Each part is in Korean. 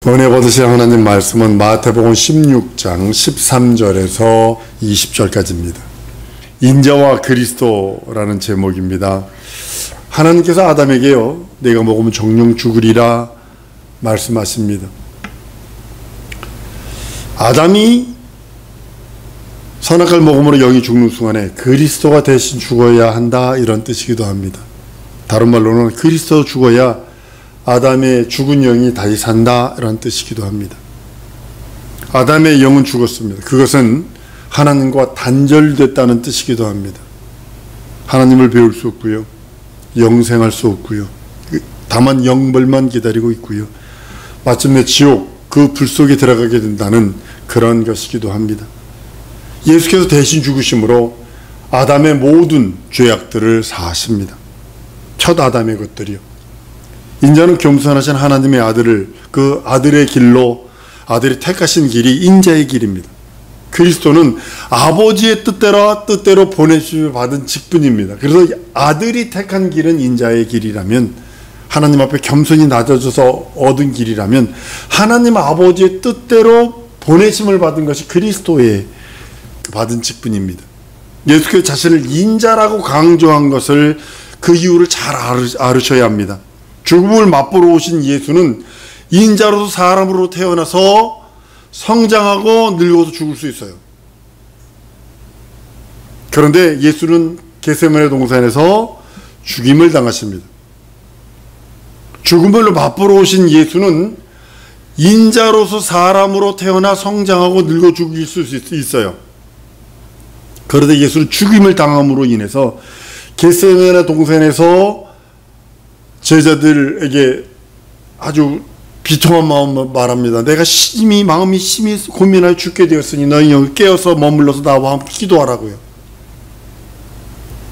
은혜 받으실 하나님 말씀은 마태복음 16장 13절에서 20절까지입니다. 인자와 그리스도라는 제목입니다. 하나님께서 아담에게요, 내가 먹으면 정령 죽으리라 말씀하십니다. 아담이 선악과를 먹음으로 영이 죽는 순간에 그리스도가 대신 죽어야 한다, 이런 뜻이기도 합니다. 다른 말로는 그리스도 죽어야 아담의 죽은 영이 다시 산다, 이런 뜻이기도 합니다. 아담의 영은 죽었습니다. 그것은 하나님과 단절됐다는 뜻이기도 합니다. 하나님을 배울 수 없고요, 영생할 수 없고요, 다만 영벌만 기다리고 있고요, 마침내 지옥, 그 불 속에 들어가게 된다는 그런 것이기도 합니다. 예수께서 대신 죽으심으로 아담의 모든 죄악들을 사하십니다. 첫 아담의 것들이요. 인자는 겸손하신 하나님의 아들을, 그 아들의 길로, 아들이 택하신 길이 인자의 길입니다. 그리스도는 아버지의 뜻대로 보내심을 받은 직분입니다. 그래서 아들이 택한 길은 인자의 길이라면, 하나님 앞에 겸손히 낮아져서 얻은 길이라면, 하나님 아버지의 뜻대로 보내심을 받은 것이 그리스도의 받은 직분입니다. 예수께서 자신을 인자라고 강조한 것을, 그 이유를 잘 알으셔야 합니다. 죽음을 맛보러 오신 예수는 인자로서 사람으로 태어나서 성장하고 늙어서 죽을 수 있어요. 그런데 예수는 겟세마네 동산에서 죽임을 당하십니다. 죽음을 맛보러 오신 예수는 인자로서 사람으로 태어나 성장하고 늙어 죽일 수 있어요. 그런데 예수는 죽임을 당함으로 인해서 겟세마네 동산에서 제자들에게 아주 비통한 마음을 말합니다. 내가 마음이 심히 고민하여 죽게 되었으니 너희 여기 깨어서 머물러서 나와 함께 기도하라고요.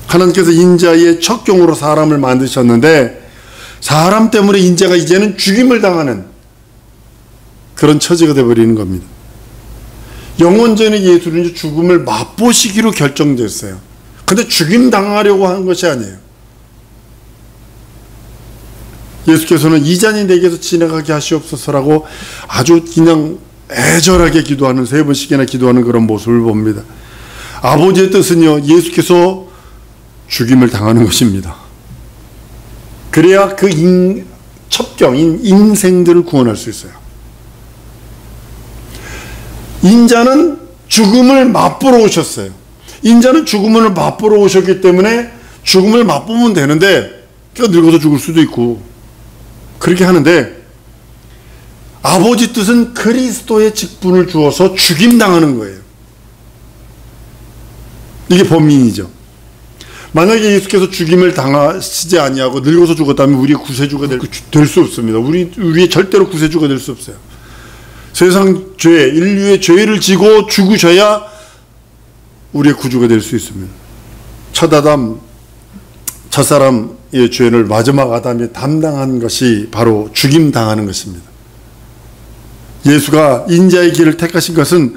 하나님께서 인자의 첩경으로 사람을 만드셨는데, 사람 때문에 인자가 이제는 죽임을 당하는 그런 처지가 되어버리는 겁니다. 영원전에 예수는 이제 죽음을 맛보시기로 결정됐어요. 근데 죽임 당하려고 하는 것이 아니에요. 예수께서는 이 잔이 내게서 지나가게 하시옵소서라고 아주 그냥 애절하게 기도하는, 3번씩이나 기도하는 그런 모습을 봅니다. 아버지의 뜻은요, 예수께서 죽임을 당하는 것입니다. 그래야 그 첩경인 인생들을 구원할 수 있어요. 인자는 죽음을 맛보러 오셨어요. 인자는 죽음을 맛보러 오셨기 때문에 죽음을 맛보면 되는데, 늙어서 죽을 수도 있고 그렇게 하는데, 아버지 뜻은 그리스도의 직분을 주어서 죽임당하는 거예요. 이게 범인이죠. 만약에 예수께서 죽임을 당하시지 아니하고 늙어서 죽었다면 우리의 구세주가 될 수 없습니다. 우리의 절대로 구세주가 될 수 없어요. 세상 죄, 인류의 죄를 지고 죽으셔야 우리의 구주가 될 수 있습니다. 첫사람의 죄를 마지막 아담이 담당한 것이 바로 죽임당하는 것입니다. 예수가 인자의 길을 택하신 것은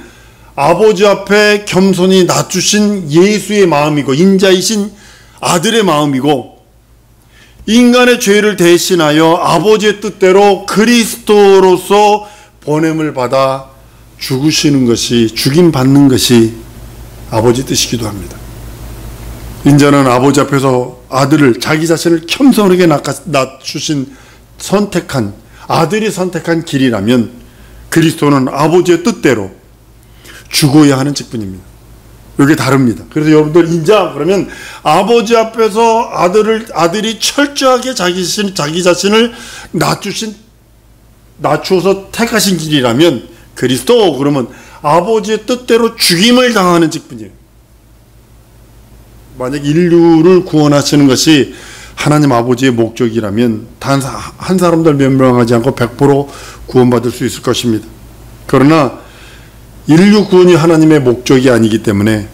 아버지 앞에 겸손히 낮추신 예수의 마음이고, 인자이신 아들의 마음이고, 인간의 죄를 대신하여 아버지의 뜻대로 그리스도로서 보냄을 받아 죽으시는 것이, 죽임받는 것이 아버지 뜻이기도 합니다. 인자는 아버지 앞에서 아들을, 자기 자신을 겸손하게 낮추신, 아들이 선택한 길이라면, 그리스도는 아버지의 뜻대로 죽어야 하는 직분입니다. 이게 다릅니다. 그래서 여러분들 인자 그러면 아버지 앞에서 아들이 철저하게 자기 자신을 낮추어서 택하신 길이라면, 그리스도 그러면 아버지의 뜻대로 죽임을 당하는 직분이에요. 만약 인류를 구원하시는 것이 하나님 아버지의 목적이라면 단 한 사람도 멸망하지 않고 100% 구원받을 수 있을 것입니다. 그러나 인류 구원이 하나님의 목적이 아니기 때문에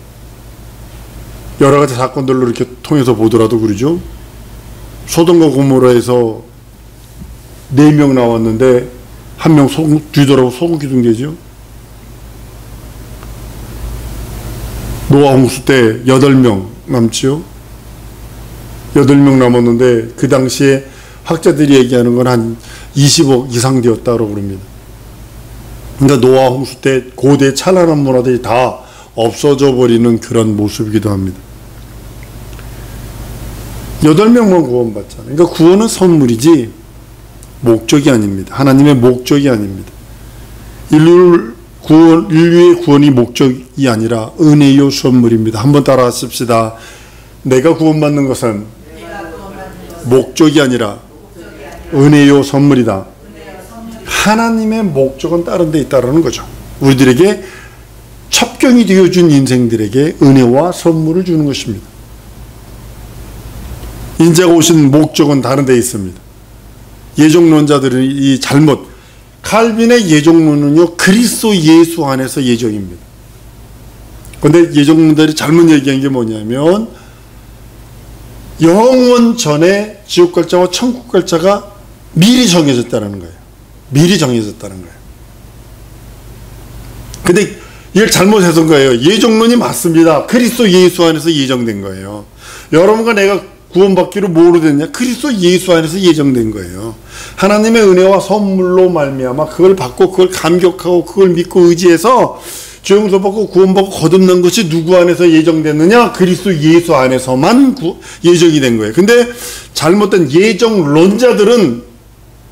여러 가지 사건들로 이렇게 통해서 보더라도 그러죠. 소돔과 고모라에서 4명 나왔는데 1명 뒤돌아보고 소금 기둥되죠. 노아 홍수 때 8명 남지요. 8명 남았는데 그 당시에 학자들이 얘기하는 건 한 20억 이상 되었다고 그럽니다. 그러니까 노아 홍수 때 고대 찬란한 문화들이 다 없어져 버리는 그런 모습이기도 합니다. 8명만 구원받잖아요. 그러니까 구원은 선물이지 목적이 아닙니다. 하나님의 목적이 아닙니다. 인류의 구원이 목적이 아니라 은혜요 선물입니다. 한번 따라하십시다. 내가 구원받는 것은 목적이 아니라 은혜요 선물이다. 하나님의 목적은 다른 데 있다는 거죠. 우리들에게 첩경이 되어준 인생들에게 은혜와 선물을 주는 것입니다. 인자가 오신 목적은 다른 데 있습니다. 예정론자들의 이 잘못, 칼빈의 예정론은요, 그리스도 예수 안에서 예정입니다. 그런데 예정론자들이 잘못 얘기한 게 뭐냐면 영원 전에 지옥 갈 자와 천국 갈 자가 미리 정해졌다는 거예요. 미리 정해졌다는 거예요. 근데 이걸 잘못 해석한 거예요. 예정론이 맞습니다. 그리스도 예수 안에서 예정된 거예요. 여러분과 내가 구원받기로 뭐로 됐냐? 그리스도 예수 안에서 예정된 거예요. 하나님의 은혜와 선물로 말미암아 그걸 받고 그걸 감격하고 그걸 믿고 의지해서 죄용서 받고 구원받고 거듭난 것이 누구 안에서 예정됐느냐? 그리스도 예수 안에서만 예정이 된 거예요. 근데 잘못된 예정론자들은,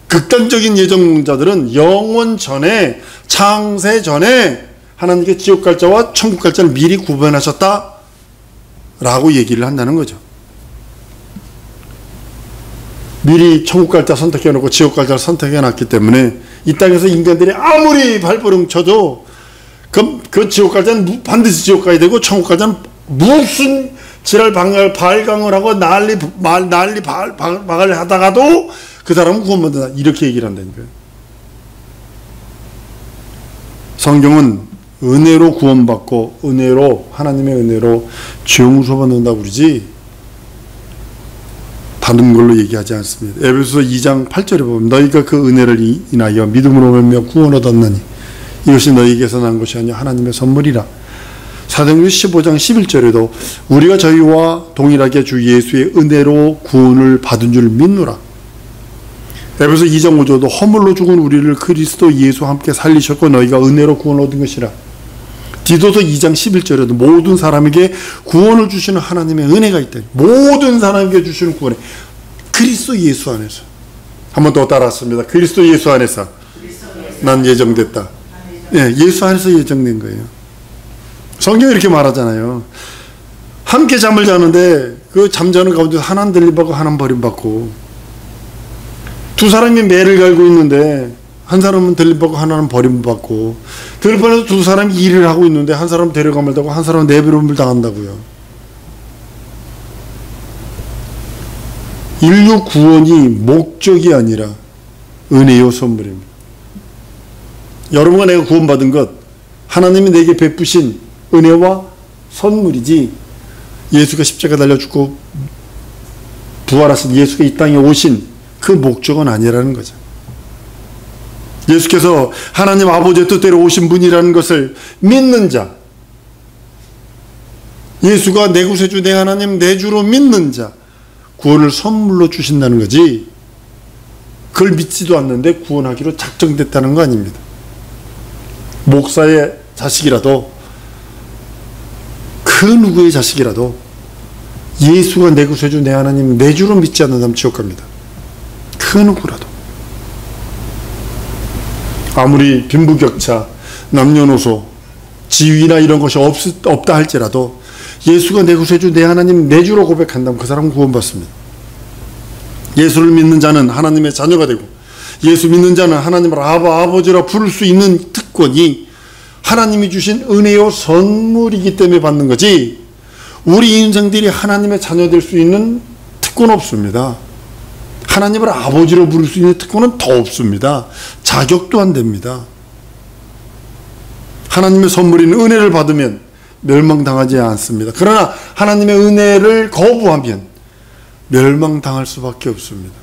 극단적인 예정론자들은 영원 전에, 창세 전에 하나님께 지옥 갈 자와 천국 갈 자를 미리 구분하셨다 라고 얘기를 한다는 거죠. 미리 천국 갈 자 선택해 놓고 지옥 갈 자를 선택해 놨기 때문에 이 땅에서 인간들이 아무리 발버둥 쳐도 그 지옥 갈 자는 반드시 지옥 가야 되고 천국 갈 자는 무슨 지랄 발광을 하고 난리 박을 하다가도 그 사람은 구원받는다, 이렇게 얘기를 한다는 거예요. 성경은 은혜로 구원받고 은혜로, 하나님의 은혜로 죄용서 받는다고 그러지 다른 걸로 얘기하지 않습니다. 에베소서 2장 8절에 보면 너희가 그 은혜를 인하여 믿음으로 말미암아 구원을 얻었나니 이것이 너희에게서 난 것이 아니라 하나님의 선물이라. 사도행전 15장 11절에도 우리가 저희와 동일하게 주 예수의 은혜로 구원을 받은 줄 믿노라. 에베소 2장 5절도 허물로 죽은 우리를 그리스도 예수와 함께 살리셨고 너희가 은혜로 구원을 얻은 것이라. 디도서 2장 11절에도 모든 사람에게 구원을 주시는 하나님의 은혜가 있다. 모든 사람에게 주시는 구원에 그리스도 예수 안에서. 한 번 더 따라왔습니다. 그리스도 예수 안에서 난 예정됐다. 예, 예수 안에서 예정된 거예요. 성경이 이렇게 말하잖아요. 함께 잠을 자는데 그 잠자는 가운데 하나는 들림받고 하나는 버림받고, 두 사람이 매를 갈고 있는데 한 사람은 들림받고 하나는 버림받고, 들판에서 두 사람이 일을 하고 있는데 한 사람은 데려감을 당하고 한 사람은 내버림을 당한다고요. 인류 구원이 목적이 아니라 은혜요 선물입니다. 여러분과 내가 구원받은 것, 하나님이 내게 베푸신 은혜와 선물이지 예수가 십자가 달려 죽고 부활하신 예수가 이 땅에 오신 그 목적은 아니라는 거죠. 예수께서 하나님 아버지의 뜻대로 오신 분이라는 것을 믿는 자, 예수가 내 구세주 내 하나님 내 주로 믿는 자, 구원을 선물로 주신다는 거지 그걸 믿지도 않는데 구원하기로 작정됐다는 거 아닙니다. 목사의 자식이라도 그 누구의 자식이라도 예수가 내 구세주 내 하나님 내 주로 믿지 않는다면 지옥 갑니다. 그 누구라도. 아무리 빈부격차, 남녀노소, 지위나 이런 것이 없다 할지라도 예수가 내 구세주 내 하나님 내 주로 고백한다면 그 사람은 구원받습니다. 예수를 믿는 자는 하나님의 자녀가 되고 예수 믿는 자는 하나님을 아버지라 부를 수 있는 특권이 하나님이 주신 은혜요 선물이기 때문에 받는 거지, 우리 인생들이 하나님의 자녀 될 수 있는 특권 없습니다. 하나님을 아버지로 부를 수 있는 특권은 더 없습니다. 자격도 안 됩니다. 하나님의 선물인 은혜를 받으면 멸망당하지 않습니다. 그러나 하나님의 은혜를 거부하면 멸망당할 수밖에 없습니다.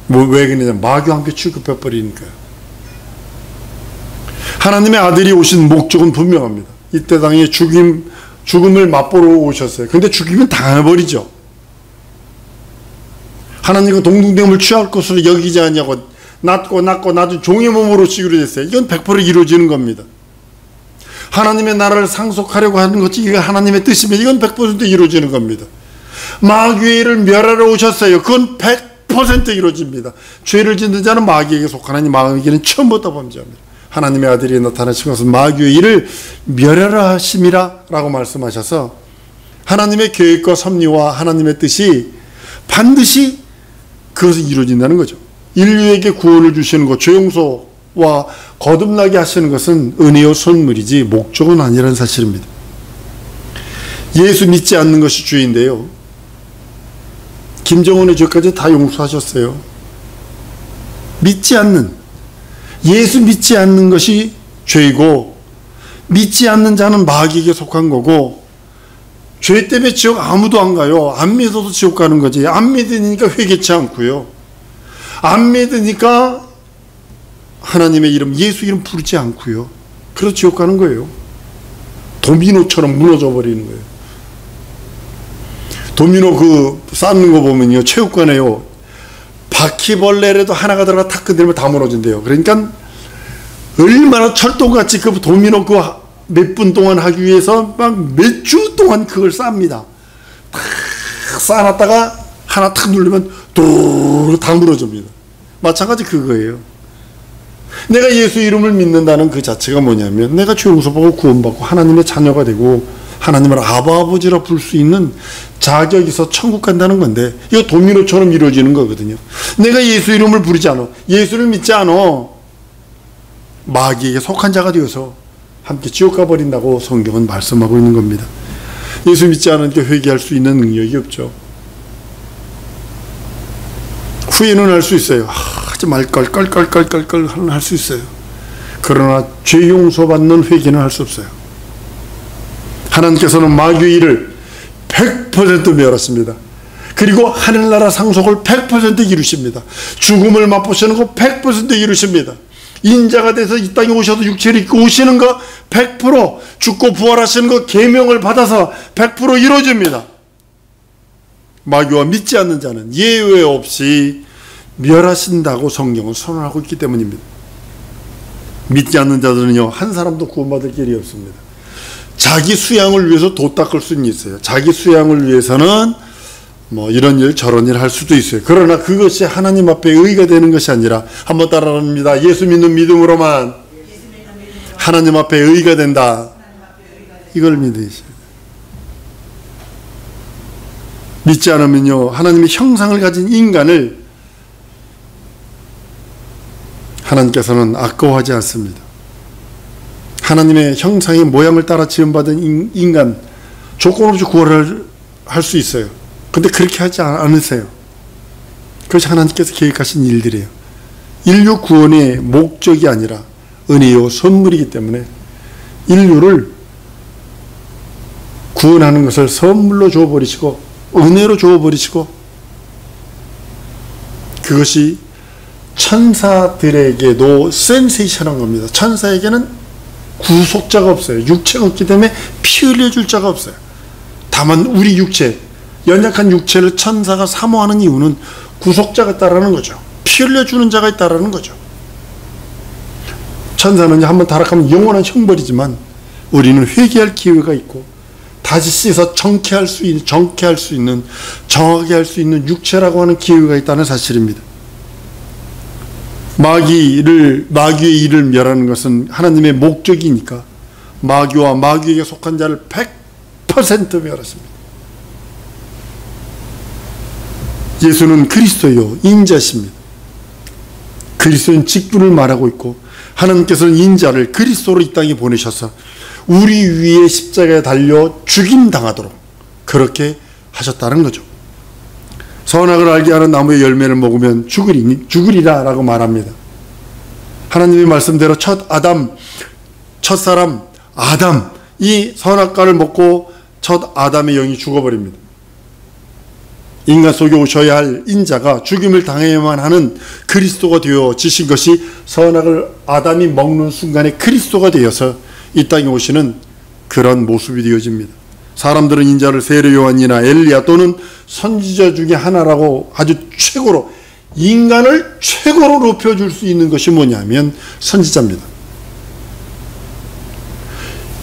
왜 그러냐? 마귀와 함께 취급해버리니까요. 하나님의 아들이 오신 목적은 분명합니다. 이때 당에 죽음을 맛보러 오셨어요. 근데 죽이면 당해버리죠. 하나님과 동등됨을 취할 것으로 여기지 않냐고 낮은 종의 몸으로 지기로 됐어요. 이건 100% 이루어지는 겁니다. 하나님의 나라를 상속하려고 하는 것이 이게 하나님의 뜻이면 이건 100% 이루어지는 겁니다. 마귀의 일을 멸하러 오셨어요. 그건 100% 이루어집니다. 죄를 짓는 자는 마귀에게 속하나니 마귀는 처음부터 범죄합니다. 하나님의 아들이 나타나신 것은 마귀의 일을 멸하라 하심이라 라고 말씀하셔서 하나님의 계획과 섭리와 하나님의 뜻이 반드시 그것이 이루어진다는 거죠. 인류에게 구원을 주시는 것, 죄 용서와 거듭나게 하시는 것은 은혜요 선물이지 목적은 아니라는 사실입니다. 예수 믿지 않는 것이 죄인데요. 김정은의 죄까지 다 용서하셨어요. 예수 믿지 않는 것이 죄이고 믿지 않는 자는 마귀에게 속한 거고 죄 때문에 지옥 아무도 안 가요. 안 믿어도 지옥 가는 거지. 안 믿으니까 회개치 않고요. 안 믿으니까 하나님의 이름, 예수 이름 부르지 않고요. 그래서 지옥 가는 거예요. 도미노처럼 무너져 버리는 거예요. 도미노 쌓는 거 보면요. 체육관에요. 바퀴벌레라도 하나가 들어가 탁 건드리면 다 무너진대요. 그러니까 얼마나 철동같이 그 도미노 몇 분 동안 하기 위해서 막 몇 주 동안 그걸 쌉니다. 탁 쌓아놨다가 하나 탁 누르면 다 무너집니다. 마찬가지 그거예요. 내가 예수 이름을 믿는다는 그 자체가 뭐냐면 내가 죄 용서받고 구원받고 하나님의 자녀가 되고 하나님을 아버지라 부를 수 있는 자격이 있어 천국 간다는 건데 이거 도미노처럼 이루어지는 거거든요. 내가 예수 이름을 부르지 않아, 예수를 믿지 않아, 마귀에게 속한 자가 되어서 함께 지옥 가버린다고 성경은 말씀하고 있는 겁니다. 예수 믿지 않으니까 회개할 수 있는 능력이 없죠. 후회는 할 수 있어요. 하지 말걸 껄껄껄껄껄 할 수 있어요. 그러나 죄 용서받는 회개는 할 수 없어요. 하나님께서는 마귀의 일을 100% 멸하십니다. 그리고 하늘나라 상속을 100% 이루십니다. 죽음을 맛보시는 거 100% 이루십니다. 인자가 돼서 이 땅에 오셔서 육체를 입고 오시는 거 100% 죽고 부활하시는 거 계명을 받아서 100% 이루어집니다. 마귀와 믿지 않는 자는 예외 없이 멸하신다고 성경은 선언하고 있기 때문입니다. 믿지 않는 자들은요, 한 사람도 구원받을 길이 없습니다. 자기 수양을 위해서 도 닦을 수는 있어요. 자기 수양을 위해서는 뭐 이런 일 저런 일 할 수도 있어요. 그러나 그것이 하나님 앞에 의가 되는 것이 아니라, 한번 따라합니다. 예수 믿는 믿음으로만 하나님 앞에 의가 된다. 이걸 믿으셔야 돼요. 믿지 않으면요, 하나님의 형상을 가진 인간을 하나님께서는 아까워하지 않습니다. 하나님의 형상의 모양을 따라 지음받은 인간 조건 없이 구원을 할 수 있어요. 근데 그렇게 하지 않으세요. 그것이 하나님께서 계획하신 일들이에요. 인류 구원의 목적이 아니라 은혜요 선물이기 때문에 인류를 구원하는 것을 선물로 줘버리시고 은혜로 줘버리시고, 그것이 천사들에게도 센세이션한 겁니다. 천사에게는 구속자가 없어요. 육체가 없기 때문에 피 흘려줄 자가 없어요. 다만 우리 육체, 연약한 육체를 천사가 사모하는 이유는 구속자가 있다라는 거죠. 피 흘려주는 자가 있다라는 거죠. 천사는 한번 타락하면 영원한 형벌이지만 우리는 회개할 기회가 있고 다시 씻어 정케할 수 있는, 정하게 할 수 있는 육체라고 하는 기회가 있다는 사실입니다. 마귀의 일을 멸하는 것은 하나님의 목적이니까 마귀와 마귀에게 속한 자를 100% 멸하십니다. 예수는 그리스도요, 인자십니다. 그리스도는 직분을 말하고 있고, 하나님께서는 인자를 그리스도로 이 땅에 보내셔서 우리 위에 십자가에 달려 죽임당하도록 그렇게 하셨다는 거죠. 선악을 알게 하는 나무의 열매를 먹으면 죽으리라 라고 말합니다. 하나님의 말씀대로 첫사람 아담이 선악과를 먹고 첫 아담의 영이 죽어버립니다. 인간 속에 오셔야 할 인자가 죽임을 당해야만 하는 그리스도가 되어지신 것이 선악을 아담이 먹는 순간에 그리스도가 되어서 이 땅에 오시는 그런 모습이 되어집니다. 사람들은 인자를 세례 요한이나 엘리야 또는 선지자 중에 하나라고 아주 최고로 인간을 최고로 높여줄 수 있는 것이 뭐냐면 선지자입니다.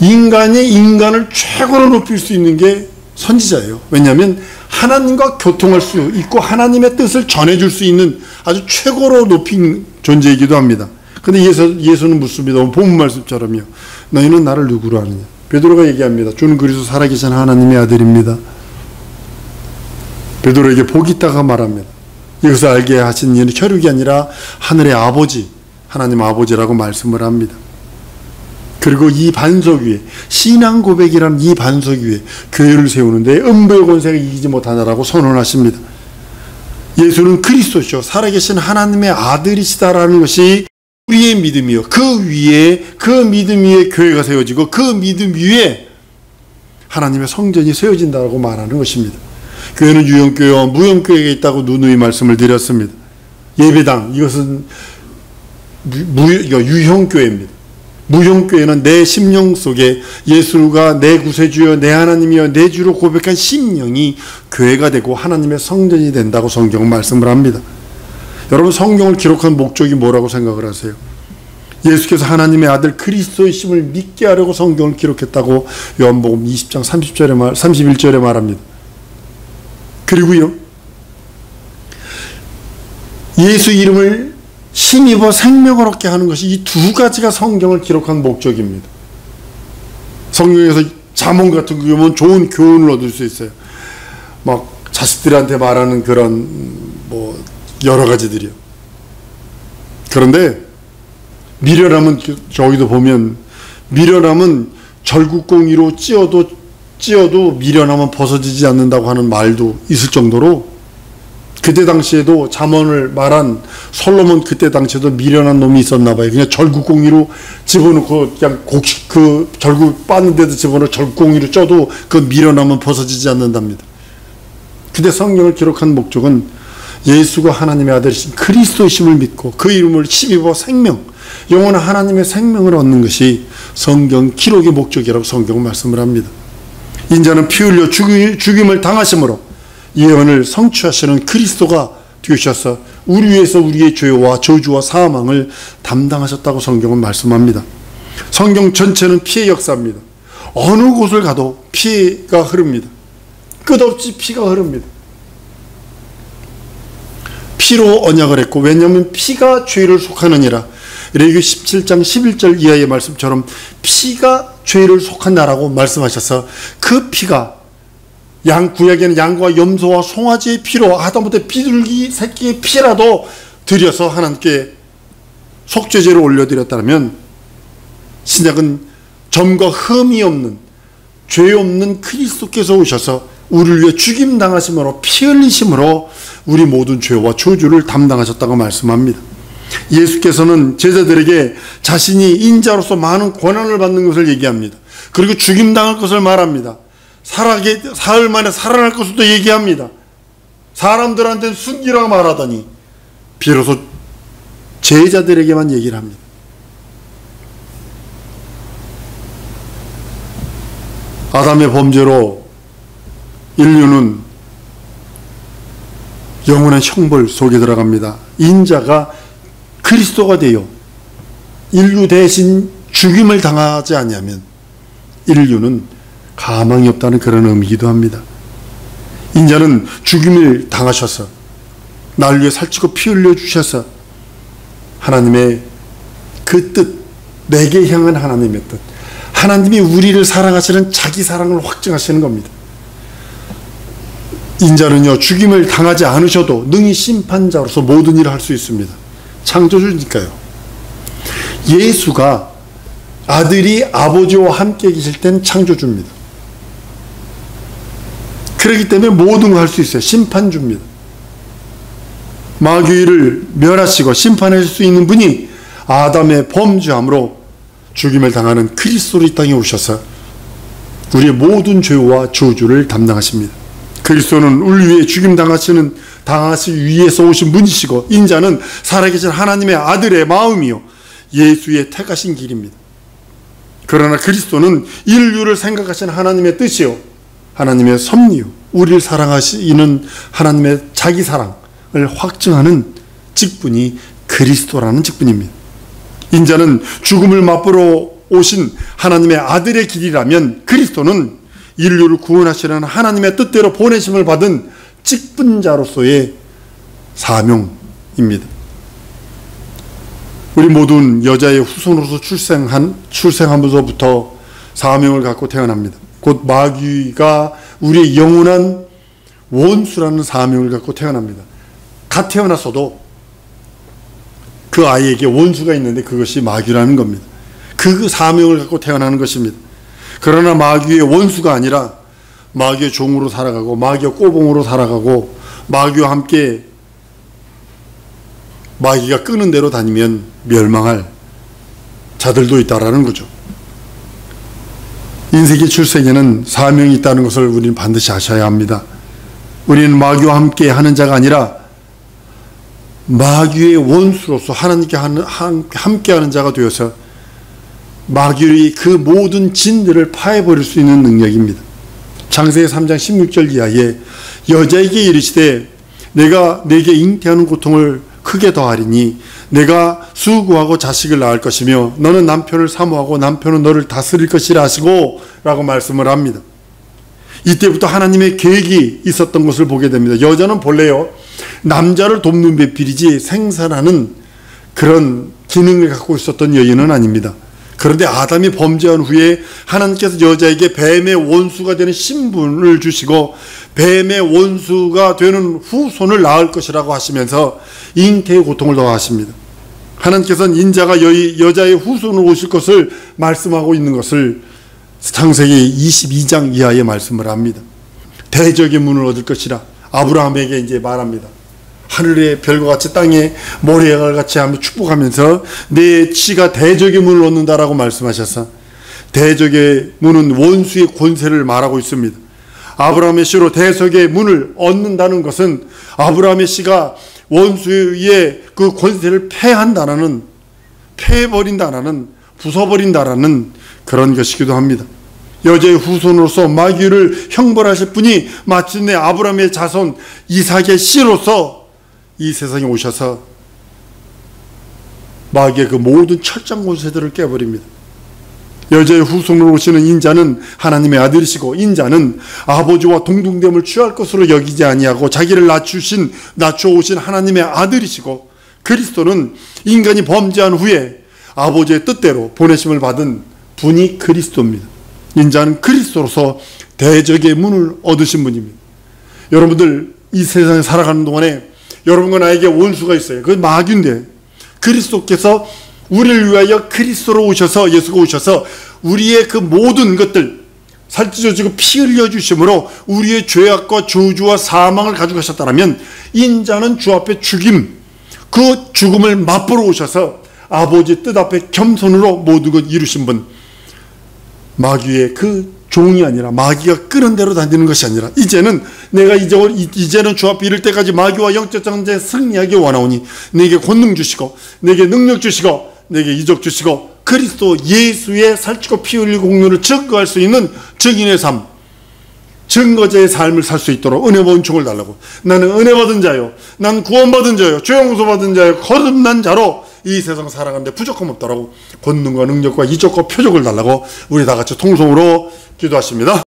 인간이 인간을 최고로 높일 수 있는 게 선지자예요. 왜냐하면 하나님과 교통할 수 있고 하나님의 뜻을 전해줄 수 있는 아주 최고로 높인 존재이기도 합니다. 근데 예수는 묻습니다. 본문 말씀처럼요. 너희는 나를 누구로 아느냐? 베드로가 얘기합니다. 주는 그리스도 살아계신 하나님의 아들입니다. 베드로에게 복이 있다가 말합니다. 이것을 알게 하신 이는 혈육이 아니라 하늘의 아버지, 하나님 아버지라고 말씀을 합니다. 그리고 이 반석 위에, 신앙 고백이라는 이 반석 위에 교회를 세우는데 음부의 권세가 이기지 못하나라고 선언하십니다. 예수는 그리스도시요 살아계신 하나님의 아들이시다라는 것이 우리의 믿음이요. 그 믿음 위에 교회가 세워지고 그 믿음 위에 하나님의 성전이 세워진다고 말하는 것입니다. 교회는 유형교회와 무형교회가 있다고 누누이 말씀을 드렸습니다. 예배당, 이것은 유형교회입니다. 무형교회는 내 심령 속에 예수가 내 구세주여 내 하나님이여 내 주로 고백한 심령이 교회가 되고 하나님의 성전이 된다고 성경은 말씀을 합니다. 여러분, 성경을 기록한 목적이 뭐라고 생각을 하세요? 예수께서 하나님의 아들 그리스도이심을 믿게 하려고 성경을 기록했다고 요한복음 20장 31절에 말합니다. 그리고요, 예수 이름을 힘입어 생명을 얻게 하는 것이 이 두 가지가 성경을 기록한 목적입니다. 성경에서 잠언 같은 거 보면 좋은 교훈을 얻을 수 있어요. 막 자식들한테 말하는 그런 여러 가지들이요. 그런데 미련함은, 저기도 보면 미련함은 절구공이로 찧어도 미련함은 벗어지지 않는다고 하는 말도 있을 정도로, 그때 당시에도 잠언을 말한 솔로몬 그때 당시에도 미련한 놈이 있었나 봐요. 그냥 절구공이로 집어넣고 그냥 그 절구 빠는 데도 집어넣어 절구공이로 쪄도 그 미련함은 벗어지지 않는답니다. 근데 성경을 기록한 목적은 예수가 하나님의 아들이신 그리스도이심을 믿고 그 이름을 힘입어 생명, 영원한 하나님의 생명을 얻는 것이 성경 기록의 목적이라고 성경은 말씀을 합니다. 인자는 피 흘려 죽임을 당하심으로 예언을 성취하시는 그리스도가 되셔서 우리 위해서 우리의 죄와 저주와 사망을 담당하셨다고 성경은 말씀합니다. 성경 전체는 피의 역사입니다. 어느 곳을 가도 피가 흐릅니다. 끝없이 피가 흐릅니다. 피로 언약을 했고, 왜냐하면 피가 죄를 속하느니라. 레위기 17장 11절 이하의 말씀처럼 피가 죄를 속한다라고 말씀하셔서 그 피가 구약에는 양과 염소와 송아지의 피로 하다못해 비둘기 새끼의 피라도 드려서 하나님께 속죄제를 올려드렸다면, 신약은 점과 흠이 없는 죄 없는 그리스도께서 오셔서 우리를 위해 죽임당하심으로 피 흘리심으로 우리 모든 죄와 저주를 담당하셨다고 말씀합니다. 예수께서는 제자들에게 자신이 인자로서 많은 고난을 받는 것을 얘기합니다. 그리고 죽임당할 것을 말합니다. 사흘 만에 살아날 것을도 얘기합니다. 사람들한테는 숨기라고 말하더니 비로소 제자들에게만 얘기를 합니다. 아담의 범죄로 인류는 영원한 형벌 속에 들어갑니다. 인자가 그리스도가 되어 인류 대신 죽임을 당하지 않으면 인류는 가망이 없다는 그런 의미이기도 합니다. 인자는 죽임을 당하셔서 날 위해 살찌고 피 흘려 주셔서 하나님의 그 뜻, 내게 향한 하나님의 뜻, 하나님이 우리를 사랑하시는 자기 사랑을 확증하시는 겁니다. 인자는요, 죽임을 당하지 않으셔도 능히 심판자로서 모든 일을 할 수 있습니다. 창조주니까요. 예수가 아들이 아버지와 함께 계실 땐 창조주입니다. 그렇기 때문에 모든 걸 할 수 있어요. 심판주입니다. 마귀를 멸하시고 심판할 수 있는 분이 아담의 범죄함으로 죽임을 당하는 그리스도로 이 땅에 오셔서 우리의 모든 죄와 저주를 담당하십니다. 그리스도는 우리 위해 당하시 위해서 오신 분이시고, 인자는 살아계신 하나님의 아들의 마음이요 예수의 택하신 길입니다. 그러나 그리스도는 인류를 생각하신 하나님의 뜻이요 하나님의 섭리요 우리를 사랑하시는 하나님의 자기 사랑을 확증하는 직분이 그리스도라는 직분입니다. 인자는 죽음을 맛보러 오신 하나님의 아들의 길이라면 그리스도는 인류를 구원하시려는 하나님의 뜻대로 보내심을 받은 직분자로서의 사명입니다. 우리 모두는 여자의 후손으로서 출생하면서부터 사명을 갖고 태어납니다. 곧 마귀가 우리의 영원한 원수라는 사명을 갖고 태어납니다. 갓 태어났어도 그 아이에게 원수가 있는데 그것이 마귀라는 겁니다. 그 사명을 갖고 태어나는 것입니다. 그러나 마귀의 원수가 아니라 마귀의 종으로 살아가고 마귀의 꼬봉으로 살아가고 마귀와 함께 마귀가 끄는 대로 다니면 멸망할 자들도 있다라는 거죠. 인생의 출생에는 사명이 있다는 것을 우리는 반드시 아셔야 합니다. 우리는 마귀와 함께 하는 자가 아니라 마귀의 원수로서 하나님께 함께 하는 자가 되어서 마귀의 그 모든 진들을 파해버릴 수 있는 능력입니다. 창세기 3장 16절 이하에 여자에게 이르시되 내가 내게 잉태하는 고통을 크게 더하리니 내가 수고하고 자식을 낳을 것이며 너는 남편을 사모하고 남편은 너를 다스릴 것이라 하시고 라고 말씀을 합니다. 이때부터 하나님의 계획이 있었던 것을 보게 됩니다. 여자는 본래요 남자를 돕는 배필이지 생산하는 그런 기능을 갖고 있었던 여인은 아닙니다. 그런데 아담이 범죄한 후에 하나님께서 여자에게 뱀의 원수가 되는 신분을 주시고 뱀의 원수가 되는 후손을 낳을 것이라고 하시면서 잉태의 고통을 더하십니다. 하나님께서는 인자가 여자의 후손으로 오실 것을 말씀하고 있는 것을 창세기 22장 이하에 말씀을 합니다. 대적의 문을 얻을 것이라 아브라함에게 이제 말합니다. 하늘의 별과 같이 땅에 모래알 같이 하며 축복하면서 내 치가 대적의 문을 얻는다라고 말씀하셔서 대적의 문은 원수의 권세를 말하고 있습니다. 아브라함의 씨로 대적의 문을 얻는다는 것은 아브라함의 씨가 원수의 그 권세를 패해버린다라는 부숴버린다라는 그런 것이기도 합니다. 여자의 후손으로서 마귀를 형벌하실 분이 마침내 아브라함의 자손 이삭의 씨로서 이 세상에 오셔서 마귀의 그 모든 철장 권세들을 깨버립니다. 여자의 후손으로 오시는 인자는 하나님의 아들이시고 인자는 아버지와 동등됨을 취할 것으로 여기지 아니하고 자기를 낮춰오신 하나님의 아들이시고 그리스도는 인간이 범죄한 후에 아버지의 뜻대로 보내심을 받은 분이 그리스도입니다. 인자는 그리스도로서 대적의 문을 얻으신 분입니다. 여러분들 이 세상에 살아가는 동안에 여러분과 나에게 원수가 있어요. 그건 마귀인데 그리스도께서 우리를 위하여 그리스도로 오셔서 예수가 오셔서 우리의 그 모든 것들 살찌져지고 피 흘려주심으로 우리의 죄악과 저주와 사망을 가져가셨다면 인자는 주 앞에 죽임 그 죽음을 맛보러 오셔서 아버지 뜻 앞에 겸손으로 모든 것 이루신 분 마귀의 그 종이 아니라 마귀가 끄는 대로 다니는 것이 아니라 이제는 내가 이제는 주 앞에 이를 때까지 마귀와 영적 전쟁에 승리하기 원하오니 내게 권능 주시고 내게 능력 주시고 내게 이적 주시고 그리스도 예수의 살찌고 피 흘리고 공로를 증거할 수 있는 증인의 삶 증거자의 삶을 살 수 있도록 은혜 받은 총을 달라고 나는 은혜 받은 자요 난 구원받은 자요 죄 용서 받은 자요 거듭난 자로 이 세상 살아가는데 부족함 없다라고 권능과 능력과 이적과 표적을 달라고 우리 다 같이 통성으로 기도하십니다.